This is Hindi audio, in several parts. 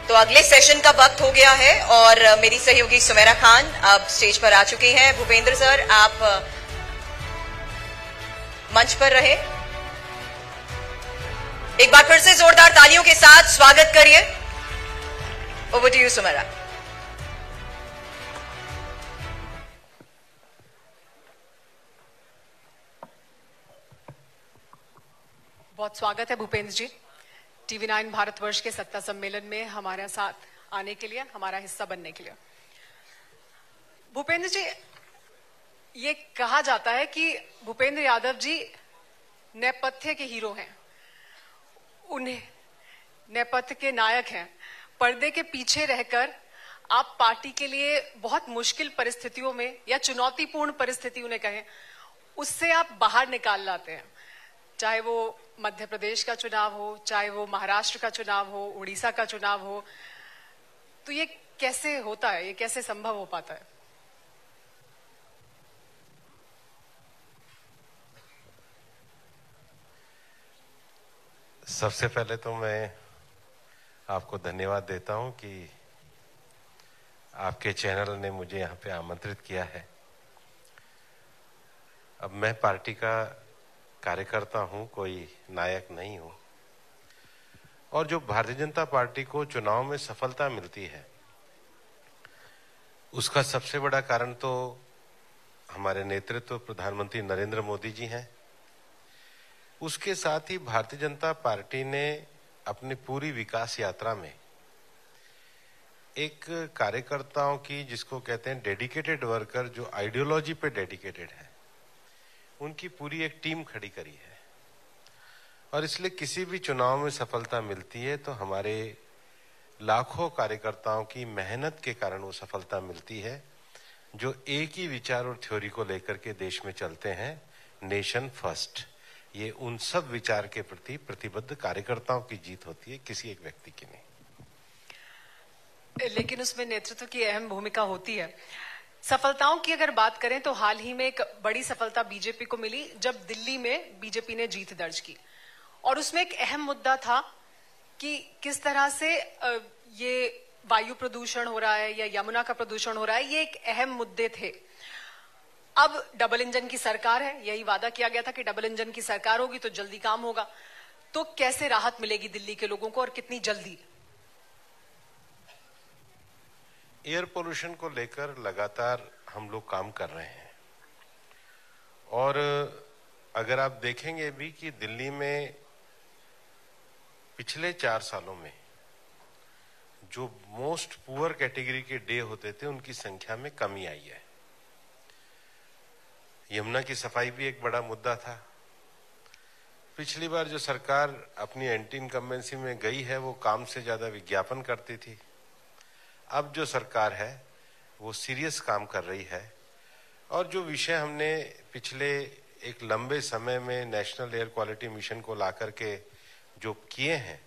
तो अगले सेशन का वक्त हो गया है और मेरी सहयोगी सुमेरा खान अब स्टेज पर आ चुकी हैं। भूपेंद्र सर, आप मंच पर रहे। एक बार फिर से जोरदार तालियों के साथ स्वागत करिए। Over to you Sumera. बहुत स्वागत है भूपेंद्र जी, TV9 भारतवर्ष के सत्ता सम्मेलन में हमारे साथ आने के लिए, हमारा हिस्सा बनने के लिए। भूपेंद्र जी, ये कहा जाता है कि भूपेंद्र यादव जी नेपथ्य के हीरो हैं, उन्हें नेपथ्य के नायक हैं। पर्दे के पीछे रहकर आप पार्टी के लिए बहुत मुश्किल परिस्थितियों में या चुनौतीपूर्ण परिस्थिति उन्हें कहें, उससे आप बाहर निकाल लाते हैं। चाहे वो मध्य प्रदेश का चुनाव हो, चाहे वो महाराष्ट्र का चुनाव हो, उड़ीसा का चुनाव हो, तो ये कैसे होता है, ये कैसे संभव हो पाता है? सबसे पहले तो मैं आपको धन्यवाद देता हूं कि आपके चैनल ने मुझे यहां पे आमंत्रित किया है। अब मैं पार्टी का कार्यकर्ता हूं, कोई नायक नहीं हूं। और जो भारतीय जनता पार्टी को चुनाव में सफलता मिलती है, उसका सबसे बड़ा कारण तो हमारे नेतृत्व प्रधानमंत्री नरेंद्र मोदी जी हैं। उसके साथ ही भारतीय जनता पार्टी ने अपनी पूरी विकास यात्रा में एक कार्यकर्ताओं की, जिसको कहते हैं डेडिकेटेड वर्कर, जो आइडियोलॉजी पे डेडिकेटेड है, उनकी पूरी एक टीम खड़ी करी है। और इसलिए किसी भी चुनाव में सफलता मिलती है तो हमारे लाखों कार्यकर्ताओं की मेहनत के कारण वो सफलता मिलती है, जो एक ही विचार और थ्योरी को लेकर के देश में चलते हैं, नेशन फर्स्ट। ये उन सब विचार के प्रति प्रतिबद्ध कार्यकर्ताओं की जीत होती है, किसी एक व्यक्ति की नहीं। लेकिन उसमें नेतृत्व की अहम भूमिका होती है। सफलताओं की अगर बात करें तो हाल ही में एक बड़ी सफलता बीजेपी को मिली जब दिल्ली में बीजेपी ने जीत दर्ज की, और उसमें एक अहम मुद्दा था कि किस तरह से ये वायु प्रदूषण हो रहा है या यमुना का प्रदूषण हो रहा है, ये एक अहम मुद्दे थे। अब डबल इंजन की सरकार है, यही वादा किया गया था कि डबल इंजन की सरकार होगी तो जल्दी काम होगा। तो कैसे राहत मिलेगी दिल्ली के लोगों को और कितनी जल्दी? एयर पोल्यूशन को लेकर लगातार हम लोग काम कर रहे हैं। और अगर आप देखेंगे भी कि दिल्ली में पिछले 4 सालों में जो मोस्ट पुअर कैटेगरी के डे होते थे, उनकी संख्या में कमी आई है। यमुना की सफाई भी एक बड़ा मुद्दा था। पिछली बार जो सरकार अपनी एंटी इनकम्बेंसी में गई है, वो काम से ज्यादा विज्ञापन करती थी। अब जो सरकार है वो सीरियस काम कर रही है। और जो विषय हमने पिछले एक लंबे समय में नेशनल एयर क्वालिटी मिशन को ला करके जो किए हैं,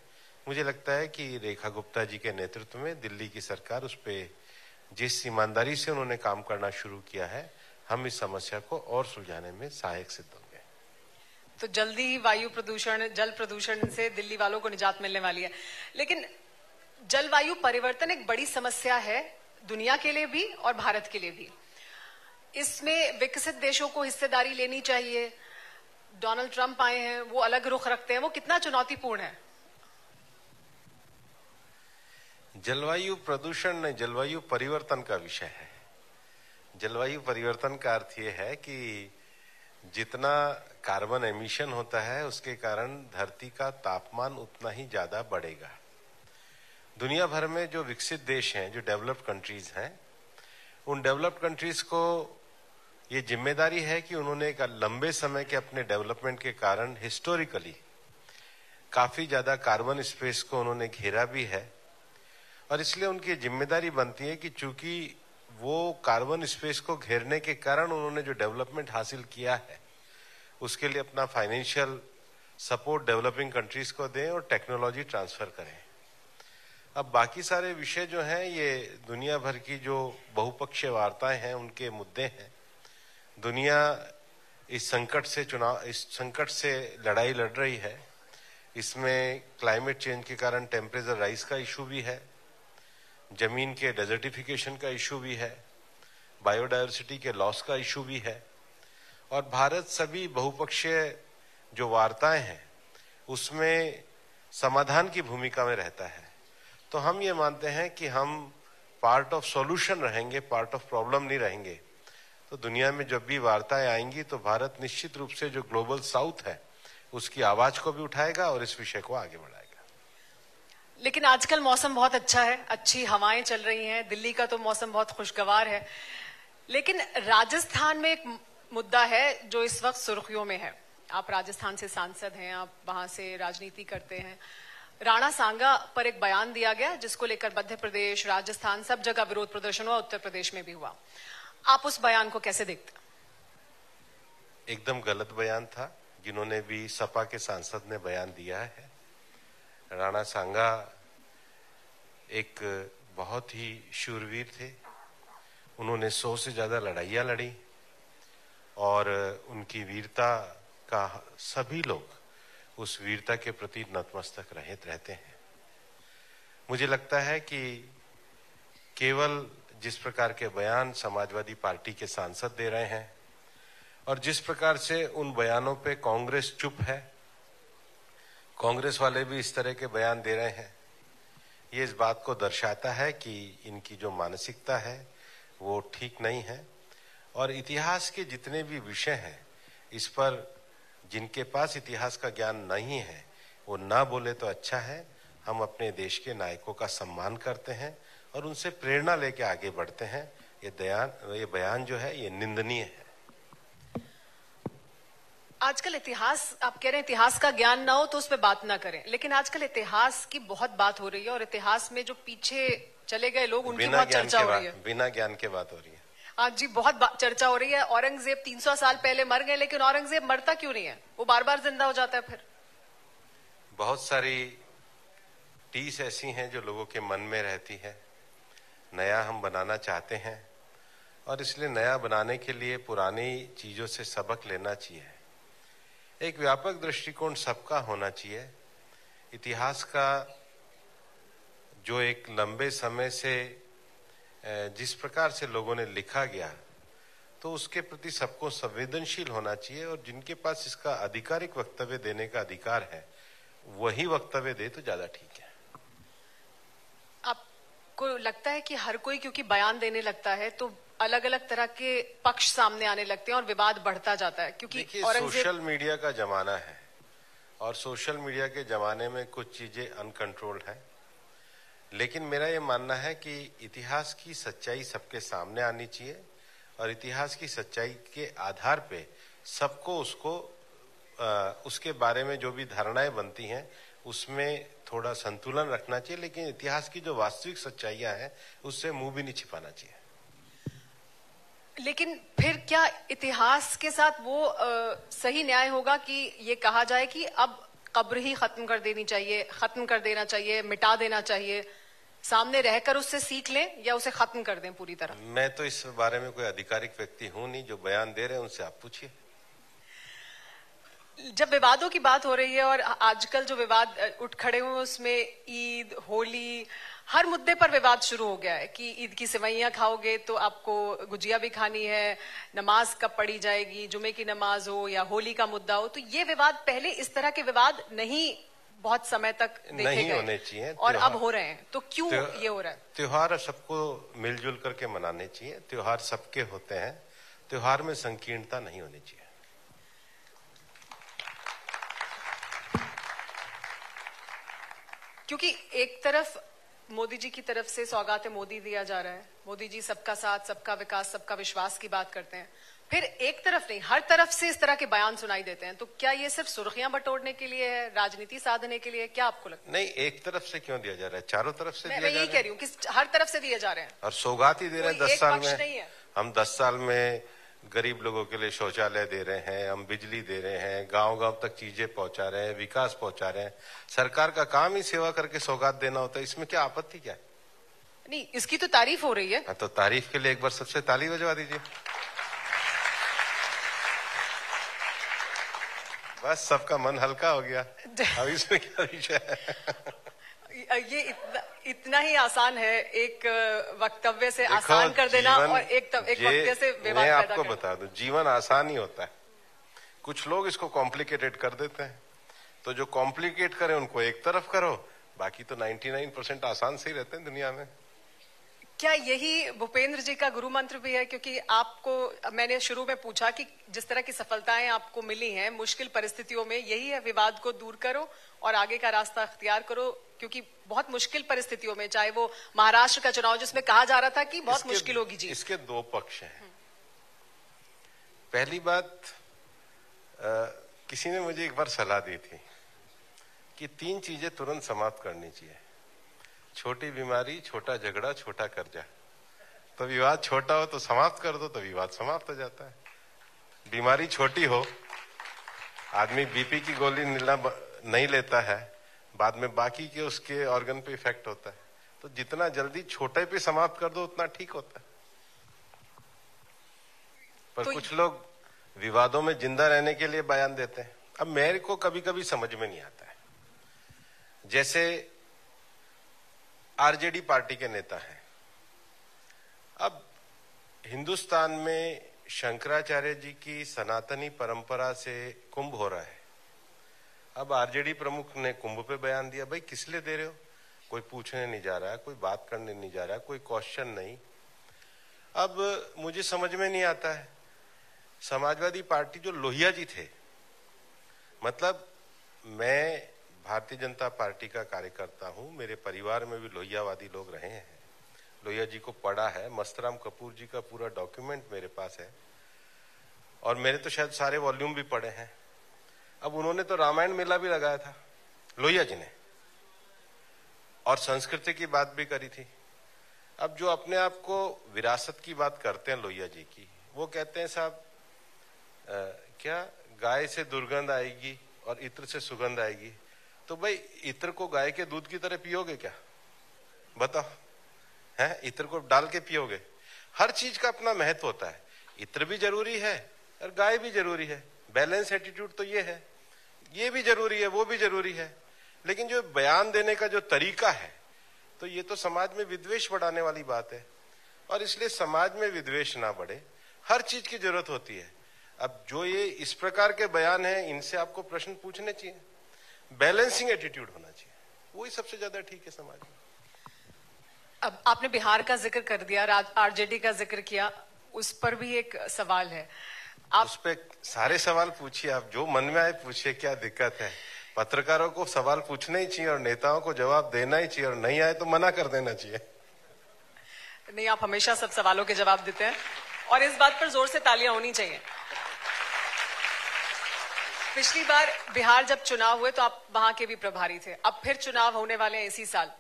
मुझे लगता है कि रेखा गुप्ता जी के नेतृत्व में दिल्ली की सरकार उस पे जिस ईमानदारी से उन्होंने काम करना शुरू किया है, हम इस समस्या को और सुलझाने में सहायक सिद्ध होंगे। तो जल्दी ही वायु प्रदूषण, जल प्रदूषण से दिल्ली वालों को निजात मिलने वाली है। लेकिन जलवायु परिवर्तन एक बड़ी समस्या है दुनिया के लिए भी और भारत के लिए भी। इसमें विकसित देशों को हिस्सेदारी लेनी चाहिए। डोनाल्ड ट्रंप आए हैं, वो अलग रुख रखते हैं, वो कितना चुनौतीपूर्ण है? जलवायु प्रदूषण नहीं, जलवायु परिवर्तन का विषय है। जलवायु परिवर्तन का अर्थ यह है कि जितना कार्बन एमिशन होता है, उसके कारण धरती का तापमान उतना ही ज्यादा बढ़ेगा। दुनिया भर में जो विकसित देश हैं, जो डेवलप्ड कंट्रीज हैं, उन डेवलप्ड कंट्रीज को ये जिम्मेदारी है कि उन्होंने एक लंबे समय के अपने डेवलपमेंट के कारण हिस्टोरिकली काफी ज्यादा कार्बन स्पेस को उन्होंने घेरा भी है। और इसलिए उनकी जिम्मेदारी बनती है कि चूंकि वो कार्बन स्पेस को घेरने के कारण उन्होंने जो डेवलपमेंट हासिल किया है, उसके लिए अपना फाइनेंशियल सपोर्ट डेवलपिंग कंट्रीज को दें और टेक्नोलॉजी ट्रांसफर करें। अब बाकी सारे विषय जो हैं, ये दुनिया भर की जो बहुपक्षीय वार्ताएं हैं, उनके मुद्दे हैं। दुनिया इस संकट से लड़ाई लड़ रही है। इसमें क्लाइमेट चेंज के कारण टेम्परेचर राइज का इशू भी है। जमीन के डेजर्टिफिकेशन का इशू भी है, बायोडायवर्सिटी के लॉस का इशू भी है, और भारत सभी बहुपक्षीय जो वार्ताएं हैं उसमें समाधान की भूमिका में रहता है। तो हम ये मानते हैं कि हम पार्ट ऑफ सॉल्यूशन रहेंगे, पार्ट ऑफ प्रॉब्लम नहीं रहेंगे। तो दुनिया में जब भी वार्ताएं आएंगी तो भारत निश्चित रूप से जो ग्लोबल साउथ है उसकी आवाज को भी उठाएगा और इस विषय को आगे बढ़ाएगा। लेकिन आजकल मौसम बहुत अच्छा है, अच्छी हवाएं चल रही हैं, दिल्ली का तो मौसम बहुत खुशगवार है, लेकिन राजस्थान में एक मुद्दा है जो इस वक्त सुर्खियों में है। आप राजस्थान से सांसद हैं, आप वहां से राजनीति करते हैं। राणा सांगा पर एक बयान दिया गया जिसको लेकर मध्य प्रदेश, राजस्थान सब जगह विरोध प्रदर्शन हुआ, उत्तर प्रदेश में भी हुआ। आप उस बयान को कैसे देखते हैं? एकदम गलत बयान था, जिन्होंने भी सपा के सांसद ने बयान दिया है। राणा सांगा एक बहुत ही शूरवीर थे, उन्होंने 100 से ज्यादा लड़ाइयां लड़ी और उनकी वीरता का सभी लोग उस वीरता के प्रति नतमस्तक रहते हैं। मुझे लगता है कि केवल जिस प्रकार के बयान समाजवादी पार्टी के सांसद दे रहे हैं और जिस प्रकार से उन बयानों पे कांग्रेस चुप है, कांग्रेस वाले भी इस तरह के बयान दे रहे हैं, ये इस बात को दर्शाता है कि इनकी जो मानसिकता है वो ठीक नहीं है। और इतिहास के जितने भी विषय हैं इस पर जिनके पास इतिहास का ज्ञान नहीं है वो ना बोले तो अच्छा है। हम अपने देश के नायकों का सम्मान करते हैं और उनसे प्रेरणा लेके आगे बढ़ते हैं। ये बयान जो है ये निंदनीय है। आजकल इतिहास, आप कह रहे हैं इतिहास का ज्ञान ना हो तो उस पर बात ना करें, लेकिन आजकल इतिहास की बहुत बात हो रही है और इतिहास में जो पीछे चले गए लोग उनकी बहुत चर्चा हो रही है। बिना ज्ञान के बात हो रही है। हाँ जी, बहुत चर्चा हो रही है। औरंगजेब 300 साल पहले मर गए, लेकिन औरंगजेब मरता क्यों नहीं है? वो बार बार जिंदा हो जाता है। फिर बहुत सारी टीस ऐसी हैं जो लोगों के मन में रहती है। नया हम बनाना चाहते हैं और इसलिए नया बनाने के लिए पुरानी चीजों से सबक लेना चाहिए। एक व्यापक दृष्टिकोण सबका होना चाहिए। इतिहास का जो एक लंबे समय से जिस प्रकार से लोगों ने लिखा गया तो उसके प्रति सबको संवेदनशील होना चाहिए और जिनके पास इसका आधिकारिक वक्तव्य देने का अधिकार है वही वक्तव्य दे तो ज्यादा ठीक है। आपको लगता है कि हर कोई क्योंकि बयान देने लगता है तो अलग अलग तरह के पक्ष सामने आने लगते हैं और विवाद बढ़ता जाता है? क्योंकि सोशल मीडिया का जमाना है और सोशल मीडिया के जमाने में कुछ चीजें अनकंट्रोल्ड है, लेकिन मेरा ये मानना है कि इतिहास की सच्चाई सबके सामने आनी चाहिए और इतिहास की सच्चाई के आधार पे सबको उसके बारे में जो भी धारणाएं बनती हैं उसमें थोड़ा संतुलन रखना चाहिए, लेकिन इतिहास की जो वास्तविक सच्चाइयां हैं उससे मुंह भी नहीं छिपाना चाहिए। लेकिन फिर क्या इतिहास के साथ वो सही न्याय होगा कि ये कहा जाए कि अब कब्र ही खत्म कर देना चाहिए, मिटा देना चाहिए, सामने रहकर उससे सीख लें या उसे खत्म कर दें पूरी तरह? मैं तो इस बारे में कोई आधिकारिक व्यक्ति हूं नहीं, जो बयान दे रहे हैं उनसे आप पूछिए। जब विवादों की बात हो रही है और आजकल जो विवाद उठ खड़े हुए उसमें ईद, होली, हर मुद्दे पर विवाद शुरू हो गया है कि ईद की सेवइयां खाओगे तो आपको गुजिया भी खानी है, नमाज कब पढ़ी जाएगी, जुमे की नमाज हो या होली का मुद्दा हो। तो ये विवाद, पहले इस तरह के विवाद नहीं बहुत समय तक देखे नहीं गए होने चाहिए और अब हो रहे हैं, तो क्यों ये हो रहा है? त्योहार सबको मिलजुल करके मनाने चाहिए, त्योहार सबके होते हैं, त्योहार में संकीर्णता नहीं होनी चाहिए। क्योंकि एक तरफ मोदी जी की तरफ से सौगात मोदी दिया जा रहा है, मोदी जी सबका साथ, सबका विकास, सबका विश्वास की बात करते हैं, फिर एक तरफ नहीं हर तरफ से इस तरह के बयान सुनाई देते हैं। तो क्या ये सिर्फ सुर्खियां बटोरने के लिए है, राजनीति साधने के लिए? क्या आपको लगता है? नहीं, एक तरफ से क्यों दिया जा रहा है, चारों तरफ से दिया जा रहा है। मैं यही कह रही हूँ कि हर तरफ से दिए जा रहे हैं और सौगात ही दे रहे हैं। 10 साल में हम 10 साल में गरीब लोगों के लिए शौचालय दे रहे हैं, हम बिजली दे रहे हैं, गांव-गांव तक चीजें पहुंचा रहे हैं, विकास पहुंचा रहे हैं। सरकार का काम ही सेवा करके सौगात देना होता है, इसमें क्या आपत्ति क्या है? नहीं, इसकी तो तारीफ हो रही है। तो तारीफ के लिए एक बार सबसे ताली बजवा दीजिए। बस सबका मन हल्का हो गया। अब इसमें क्या विषय है? ये इतना ही आसान है एक वक्तव्य से आसान कर देना और एक वक्तव्य से विवाद पैदा करना। मैं आपको बता दूं, जीवन आसान ही होता है, कुछ लोग इसको कॉम्प्लिकेटेड कर देते हैं। तो जो कॉम्प्लिकेट करें उनको एक तरफ करो, बाकी तो 99% आसान से ही रहते हैं दुनिया में। क्या यही भूपेंद्र जी का गुरु मंत्र भी है? क्योंकि आपको मैंने शुरू में पूछा कि जिस तरह की सफलताएं आपको मिली हैं मुश्किल परिस्थितियों में, यही है विवाद को दूर करो और आगे का रास्ता अख्तियार करो। क्योंकि बहुत मुश्किल परिस्थितियों में, चाहे वो महाराष्ट्र का चुनाव जिसमें कहा जा रहा था कि बहुत मुश्किल होगी जी, इसके दो पक्ष हैं। पहली बात, किसी ने मुझे एक बार सलाह दी थी कि 3 चीजें तुरंत समाप्त करनी चाहिए: छोटी बीमारी, छोटा झगड़ा, छोटा कर्जा। तो विवाद छोटा हो तो समाप्त कर दो, तो विवाद समाप्त हो जाता है। बीमारी छोटी हो, आदमी बीपी की गोली नहीं लेता है, बाद में बाकी के उसके ऑर्गन पे इफेक्ट होता है। तो जितना जल्दी छोटे पे समाप्त कर दो उतना ठीक होता है। पर तो कुछ लोग विवादों में जिंदा रहने के लिए बयान देते हैं। अब मेरे को कभी कभी समझ में नहीं आता है, जैसे आरजेडी पार्टी के नेता हैं। अब हिंदुस्तान में शंकराचार्य जी की सनातनी परंपरा से कुंभ हो रहा है। अब आरजेडी प्रमुख ने कुंभ पे बयान दिया। भाई किस लिए दे रहे हो? कोई पूछने नहीं जा रहा है, कोई बात करने नहीं जा रहा है, कोई क्वेश्चन नहीं। अब मुझे समझ में नहीं आता है, समाजवादी पार्टी जो लोहिया जी थे, मतलब मैं भारतीय जनता पार्टी का कार्यकर्ता हूं, मेरे परिवार में भी लोहियावादी लोग रहे हैं, लोहिया जी को पढ़ा है, मस्तराम कपूर जी का पूरा डॉक्यूमेंट मेरे पास है और मैंने तो शायद सारे वॉल्यूम भी पढ़े हैं। अब उन्होंने तो रामायण मेला भी लगाया था लोहिया जी ने, और संस्कृति की बात भी करी थी। अब जो अपने आप को विरासत की बात करते हैं लोहिया जी की, वो कहते हैं साहब क्या गाय से दुर्गंध आएगी और इत्र से सुगंध आएगी। तो भाई इत्र को गाय के दूध की तरह पियोगे क्या? बताओ, है इत्र को डाल के पियोगे? हर चीज का अपना महत्व होता है, इत्र भी जरूरी है और गाय भी जरूरी है। बैलेंस एटीट्यूड तो ये है, ये भी जरूरी है, वो भी जरूरी है। लेकिन जो बयान देने का जो तरीका है, तो ये तो समाज में विद्वेष बढ़ाने वाली बात है। और इसलिए समाज में विद्वेष ना बढ़े, हर चीज की जरूरत होती है। अब जो ये इस प्रकार के बयान हैं, इनसे आपको प्रश्न पूछने चाहिए, बैलेंसिंग एटीट्यूड होना चाहिए, वही सबसे ज्यादा ठीक है समाज में। अब आपने बिहार का जिक्र कर दिया, आरजेडी का जिक्र किया, उस पर भी एक सवाल है। आप उस पे सारे सवाल पूछिए, आप जो मन में आए पूछिए, क्या दिक्कत है? पत्रकारों को सवाल पूछना ही चाहिए और नेताओं को जवाब देना ही चाहिए, और नहीं आए तो मना कर देना चाहिए। नहीं, आप हमेशा सब सवालों के जवाब देते हैं और इस बात पर जोर से तालियां होनी चाहिए। पिछली बार बिहार जब चुनाव हुए तो आप वहां के भी प्रभारी थे, अब फिर चुनाव होने वाले हैं इसी साल।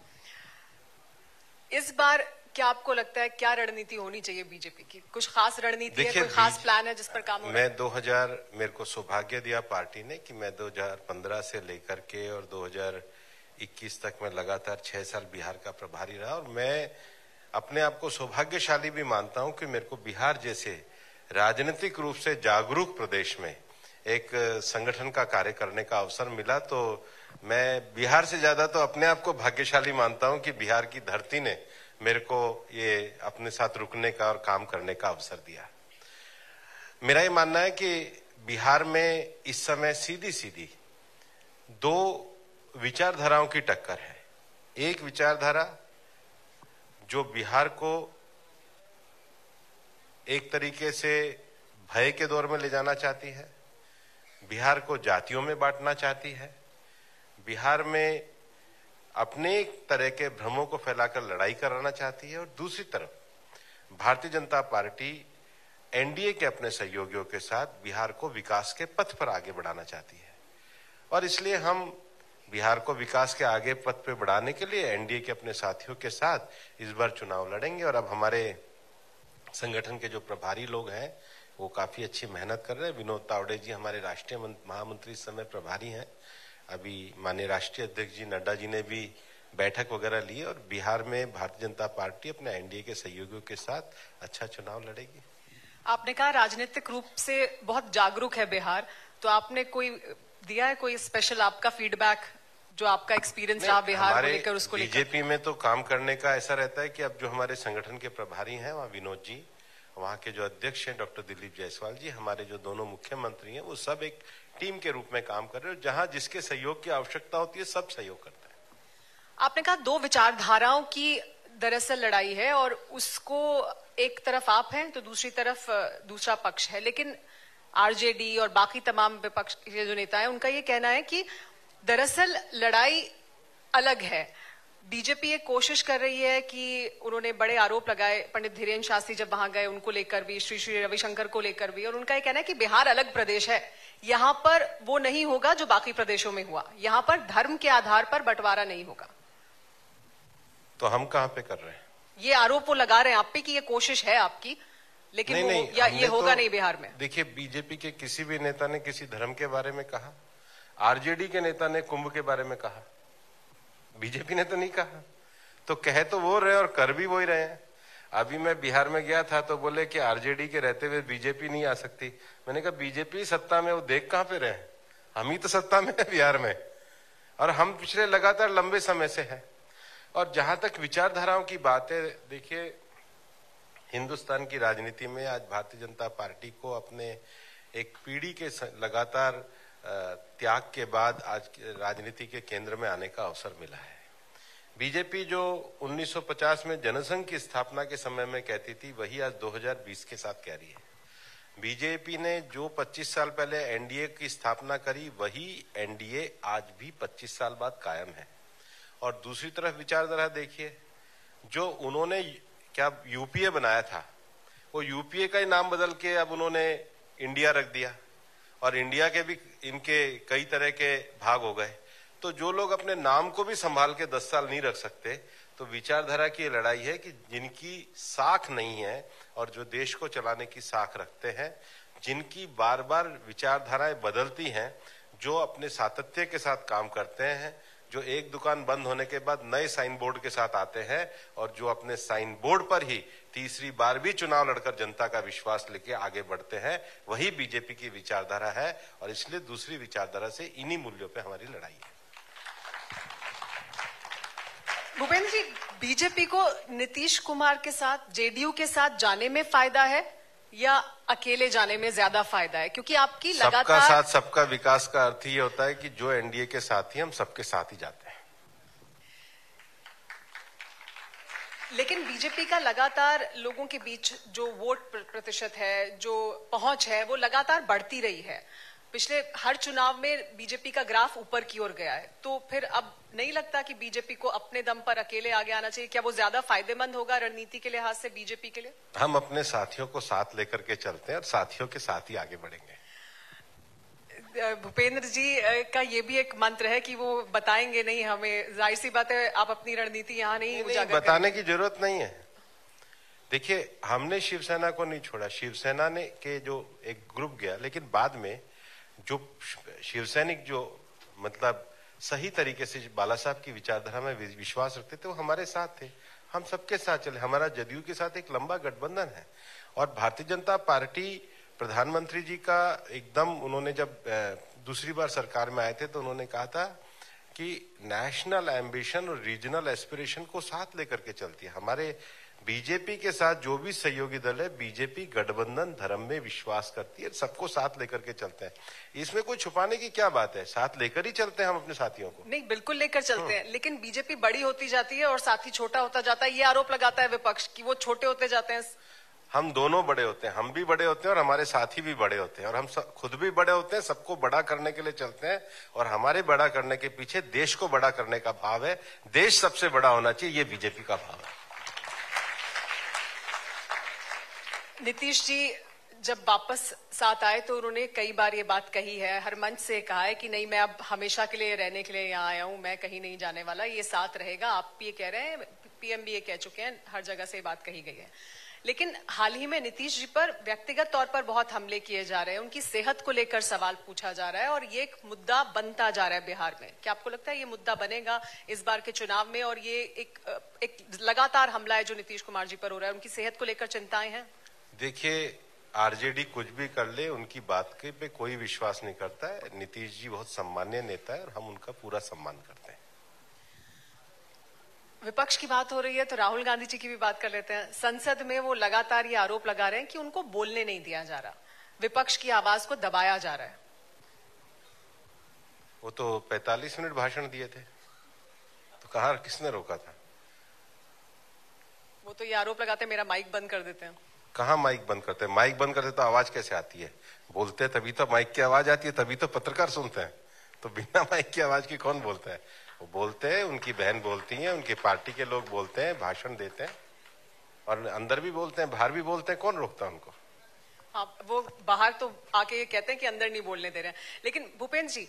इस बार क्या आपको लगता है क्या रणनीति होनी चाहिए बीजेपी की? कुछ खास रणनीति है, कोई खास प्लान है जिस पर काम हो रहा है? मैं 2000 मेरे को सौभाग्य दिया पार्टी ने कि मैं 2015 से लेकर के और 2021 तक मैं लगातार 6 साल बिहार का प्रभारी रहा, और मैं अपने आप को सौभाग्यशाली भी मानता हूं कि मेरे को बिहार जैसे राजनीतिक रूप से जागरूक प्रदेश में एक संगठन का कार्य करने का अवसर मिला। तो मैं बिहार से ज्यादा तो अपने आप को भाग्यशाली मानता हूं कि बिहार की धरती ने मेरे को ये अपने साथ रुकने का और काम करने का अवसर दिया। मेरा ये मानना है कि बिहार में इस समय सीधी सीधी 2 विचारधाराओं की टक्कर है। एक विचारधारा जो बिहार को एक तरीके से भय के दौर में ले जाना चाहती है, बिहार को जातियों में बांटना चाहती है, बिहार में अपने एक तरह के भ्रमों को फैलाकर लड़ाई कराना चाहती है, और दूसरी तरफ भारतीय जनता पार्टी एनडीए के अपने सहयोगियों के साथ बिहार को विकास के पथ पर आगे बढ़ाना चाहती है। और इसलिए हम बिहार को विकास के आगे पथ पर बढ़ाने के लिए एनडीए के अपने साथियों के साथ इस बार चुनाव लड़ेंगे। और अब हमारे संगठन के जो प्रभारी लोग हैं वो काफी अच्छी मेहनत कर रहे हैं। विनोद तावड़े जी हमारे राष्ट्रीय महामंत्री इस समय प्रभारी हैं। अभी माननीय राष्ट्रीय अध्यक्ष जी नड्डा जी ने भी बैठक वगैरह ली, और बिहार में भारतीय जनता पार्टी अपने एनडीए के सहयोगियों के साथ अच्छा चुनाव लड़ेगी। आपने कहा राजनीतिक रूप से बहुत जागरूक है बिहार, तो आपने कोई दिया है कोई स्पेशल आपका फीडबैक जो आपका एक्सपीरियंस रहा बिहार को लेकर, उसको लेकर। बीजेपी में तो काम करने का ऐसा रहता है कि अब जो हमारे संगठन के प्रभारी हैं वहाँ विनोद जी, वहाँ के जो अध्यक्ष हैं डॉक्टर दिलीप जायसवाल जी, हमारे जो दोनों मुख्यमंत्री हैं, वो सब एक टीम के रूप में काम कर रहे हैं। जहाँ जिसके सहयोग की आवश्यकता होती है सब सहयोग करते हैं। आपने कहा दो विचारधाराओं की दरअसल लड़ाई है और उसको एक तरफ आप हैं तो दूसरी तरफ दूसरा पक्ष है, लेकिन आरजेडी और बाकी तमाम विपक्ष के जो नेता हैं उनका ये कहना है कि दरअसल लड़ाई अलग है। बीजेपी ये कोशिश कर रही है कि उन्होंने बड़े आरोप लगाए पंडित धीरेन्द्र शास्त्री जब वहां गए, उनको लेकर भी, श्री रविशंकर को लेकर भी, और उनका ये कहना है कि बिहार अलग प्रदेश है, यहां पर वो नहीं होगा जो बाकी प्रदेशों में हुआ, यहां पर धर्म के आधार पर बंटवारा नहीं होगा। तो हम कहाँ पे कर रहे हैं? ये आरोप वो लगा रहे हैं आप पे कि ये कोशिश है आपकी, लेकिन ये होगा नहीं बिहार में। देखिए, बीजेपी के किसी भी नेता ने किसी धर्म के बारे में कहा, आरजेडी के नेता ने कुंभ के बारे में कहा, बीजेपी ने तो नहीं कहा। तो कहे तो वो रहे और कर भी वही रहे हैं। अभी मैं बिहार में गया था तो बोले कि आरजेडी के रहते हुए बीजेपी नहीं आ सकती। मैंने कहा बीजेपी सत्ता में, वो देख कहां पे रहे, हम ही तो सत्ता में है बिहार में, और हम पिछले लगातार लंबे समय से है। और जहां तक विचारधाराओं की बात है, देखिए हिंदुस्तान की राजनीति में आज भारतीय जनता पार्टी को अपने एक पीढ़ी के लगातार त्याग के बाद आज राजनीति के केंद्र में आने का अवसर मिला है। बीजेपी जो 1950 में जनसंघ की स्थापना के समय में कहती थी, वही आज 2020 के साथ कह रही है। बीजेपी ने जो 25 साल पहले एनडीए की स्थापना करी, वही एनडीए आज भी 25 साल बाद कायम है। और दूसरी तरफ विचारधारा देखिए, जो उन्होंने क्या यूपीए बनाया था, वो यूपीए का ही नाम बदल के अब उन्होंने इंडिया रख दिया, और इंडिया के भी इनके कई तरह के भाग हो गए। तो जो लोग अपने नाम को भी संभाल के 10 साल नहीं रख सकते, तो विचारधारा की लड़ाई है कि जिनकी साख नहीं है और जो देश को चलाने की साख रखते हैं, जिनकी बार बार विचारधाराएं बदलती हैं, जो अपने सातत्य के साथ काम करते हैं, जो एक दुकान बंद होने के बाद नए साइन बोर्ड के साथ आते हैं, और जो अपने साइन बोर्ड पर ही तीसरी बार भी चुनाव लड़कर जनता का विश्वास लेके आगे बढ़ते हैं, वही बीजेपी की विचारधारा है। और इसलिए दूसरी विचारधारा से इन्हीं मूल्यों पे हमारी लड़ाई है। भूपेंद्र जी, बीजेपी को नीतीश कुमार के साथ, जेडीयू के साथ जाने में फायदा है या अकेले जाने में ज्यादा फायदा है? क्योंकि आपकी लगातार सबका साथ सबका विकास का अर्थ ये होता है कि जो एनडीए के साथ ही हम सबके साथ ही जाते हैं। लेकिन बीजेपी का लगातार लोगों के बीच जो वोट प्रतिशत है, जो पहुंच है, वो लगातार बढ़ती रही है। पिछले हर चुनाव में बीजेपी का ग्राफ ऊपर की ओर गया है। तो फिर अब नहीं लगता कि बीजेपी को अपने दम पर अकेले आगे आना चाहिए? क्या वो ज्यादा फायदेमंद होगा रणनीति के लिहाज से बीजेपी के लिए? हम अपने साथियों को साथ लेकर के चलते हैं और साथियों के साथ ही आगे बढ़ेंगे। भूपेंद्र जी का ये भी एक मंत्र है कि वो बताएंगे नहीं हमें। जाहिर सी बात है, आप अपनी रणनीति यहाँ नहीं उजागर बताने की जरूरत नहीं है। देखिए, हमने शिवसेना को नहीं छोड़ा। शिवसेना ने के जो एक ग्रुप गया, लेकिन बाद में जो शिवसैनिक जो मतलब सही तरीके से बाला साहब की विचारधारा में विश्वास रखते थे, वो हमारे साथ थे। हम सबके साथ चले। हमारा जदयू के साथ एक लंबा गठबंधन है। और भारतीय जनता पार्टी, प्रधानमंत्री जी का एकदम, उन्होंने जब दूसरी बार सरकार में आए थे तो उन्होंने कहा था कि नेशनल एम्बिशन और रीजनल एस्पिरेशन को साथ लेकर के चलती है। हमारे बीजेपी के साथ जो भी सहयोगी दल है, बीजेपी गठबंधन धर्म में विश्वास करती है, सबको साथ लेकर के चलते हैं। इसमें कोई छुपाने की क्या बात है? साथ लेकर ही चलते हैं हम अपने साथियों को। नहीं, बिल्कुल लेकर चलते हैं, लेकिन बीजेपी बड़ी होती जाती है और साथी छोटा होता जाता है। ये आरोप लगाता है विपक्ष कि वो छोटे होते जाते हैं। हम दोनों बड़े होते हैं, हम भी बड़े होते हैं और हमारे साथी भी बड़े होते हैं, और हम खुद भी बड़े होते हैं। सबको बड़ा करने के लिए चलते हैं, और हमारे बड़ा करने के पीछे देश को बड़ा करने का भाव है। देश सबसे बड़ा होना चाहिए, ये बीजेपी का भाव है। नीतीश जी जब वापस साथ आए तो उन्होंने कई बार ये बात कही है, हर मंच से कहा है कि नहीं, मैं अब हमेशा के लिए रहने के लिए यहाँ आया हूँ, मैं कहीं नहीं जाने वाला, ये साथ रहेगा। आप भी ये कह रहे हैं, पीएम भी ये कह चुके हैं, हर जगह से ये बात कही गई है। लेकिन हाल ही में नीतीश जी पर व्यक्तिगत तौर पर बहुत हमले किए जा रहे हैं, उनकी सेहत को लेकर सवाल पूछा जा रहा है, और ये एक मुद्दा बनता जा रहा है बिहार में। क्या आपको लगता है ये मुद्दा बनेगा इस बार के चुनाव में? और ये एक लगातार हमला है जो नीतीश कुमार जी पर हो रहा है, उनकी सेहत को लेकर चिंताएं हैं? देखिए, आरजेडी कुछ भी कर ले, उनकी बात के पे कोई विश्वास नहीं करता है। नीतीश जी बहुत सम्मानीय नेता है और हम उनका पूरा सम्मान करते हैं। विपक्ष की बात हो रही है तो राहुल गांधी जी की भी बात कर लेते हैं। संसद में वो लगातार ये आरोप लगा रहे हैं कि उनको बोलने नहीं दिया जा रहा, विपक्ष की आवाज को दबाया जा रहा है। वो तो 45 मिनट भाषण दिए थे, तो कहाँ किसने रोका था? वो तो ये आरोप लगाते हैं मेरा माइक बंद कर देते हैं। कहाँ माइक बंद करते हैं? माइक बंद करते तो आवाज कैसे आती है? बोलते हैं तभी तो माइक की आवाज आती है, तभी तो पत्रकार सुनते हैं। तो बिना माइक की आवाज की कौन बोलता है? वो बोलते हैं, उनकी बहन बोलती है, उनकी पार्टी के लोग बोलते हैं, भाषण देते हैं, और अंदर भी बोलते हैं, बाहर भी बोलते हैं। कौन रोकता है उनको? हाँ, वो बाहर तो आके ये कहते हैं कि अंदर नहीं बोलने दे रहे हैं। लेकिन भूपेंद्र जी,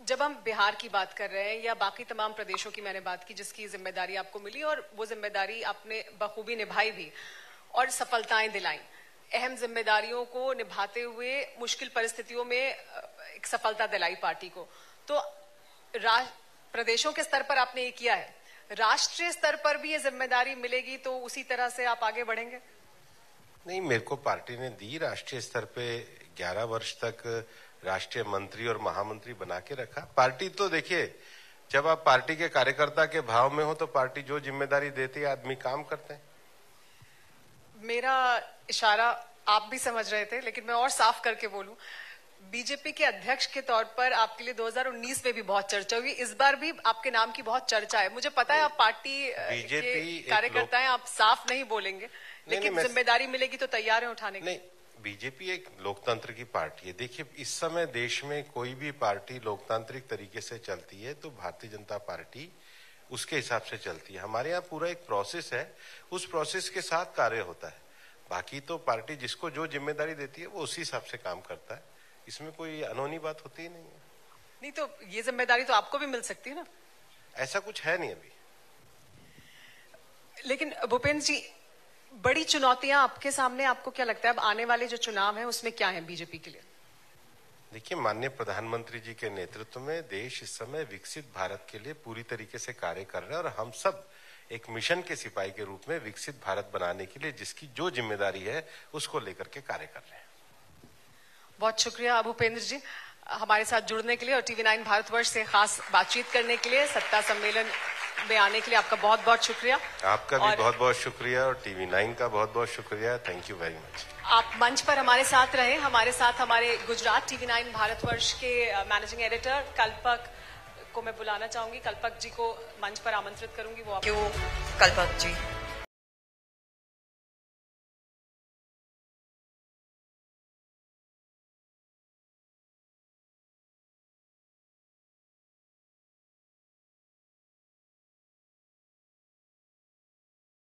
जब हम बिहार की बात कर रहे हैं या बाकी तमाम प्रदेशों की मैंने बात की जिसकी जिम्मेदारी आपको मिली, और वो जिम्मेदारी आपने बखूबी निभाई भी और सफलताएं दिलाई, अहम जिम्मेदारियों को निभाते हुए मुश्किल परिस्थितियों में एक सफलता दिलाई पार्टी को, तो प्रदेशों के स्तर पर आपने ये किया है, राष्ट्रीय स्तर पर भी ये जिम्मेदारी मिलेगी तो उसी तरह से आप आगे बढ़ेंगे? नहीं, मेरे को पार्टी ने दी, राष्ट्रीय स्तर पे 11 वर्ष तक राष्ट्रीय मंत्री और महामंत्री बना के रखा। पार्टी तो देखिए, जब आप पार्टी के कार्यकर्ता के भाव में हो तो पार्टी जो जिम्मेदारी देती है आदमी काम करते हैं। मेरा इशारा आप भी समझ रहे थे, लेकिन मैं और साफ करके बोलूं, बीजेपी के अध्यक्ष के तौर पर आपके लिए 2019 में भी बहुत चर्चा हुई, इस बार भी आपके नाम की बहुत चर्चा है। मुझे पता है आप पार्टी के कार्यकर्ता हैं, आप साफ नहीं बोलेंगे, लेकिन जिम्मेदारी मिलेगी तो तैयार है उठाने की। नहीं, बीजेपी एक लोकतंत्र की पार्टी है। देखिए, इस समय देश में कोई भी पार्टी लोकतांत्रिक तरीके से चलती है तो भारतीय जनता पार्टी उसके हिसाब से चलती है। हमारे यहाँ पूरा एक प्रोसेस है, उस प्रोसेस के साथ कार्य होता है। बाकी तो पार्टी जिसको जो जिम्मेदारी देती है वो उसी हिसाब से काम करता है, इसमें कोई अनहोनी बात होती ही नहीं है। नहीं तो ये जिम्मेदारी तो आपको भी मिल सकती है ना? ऐसा कुछ है नहीं अभी। लेकिन भूपेंद्र जी, बड़ी चुनौतियां आपके सामने, आपको क्या लगता है अब आने वाले जो चुनाव हैं उसमें क्या है बीजेपी के लिए? देखिए, माननीय प्रधानमंत्री जी के नेतृत्व में देश इस समय विकसित भारत के लिए पूरी तरीके से कार्य कर रहे हैं, और हम सब एक मिशन के सिपाही के रूप में विकसित भारत बनाने के लिए जिसकी जो जिम्मेदारी है उसको लेकर के कार्य कर रहे हैं। बहुत शुक्रिया भूपेंद्र जी हमारे साथ जुड़ने के लिए और TV9 भारतवर्ष से खास बातचीत करने के लिए, सत्ता सम्मेलन में आने के लिए आपका बहुत बहुत शुक्रिया। आपका भी बहुत बहुत शुक्रिया और TV9 का बहुत बहुत शुक्रिया। Thank you very much. आप मंच पर हमारे साथ रहे, हमारे साथ हमारे गुजरात TV9 भारतवर्ष के मैनेजिंग एडिटर कल्पक को मैं बुलाना चाहूंगी। कल्पक जी को मंच पर आमंत्रित करूंगी। वो क्यों कल्पक जी?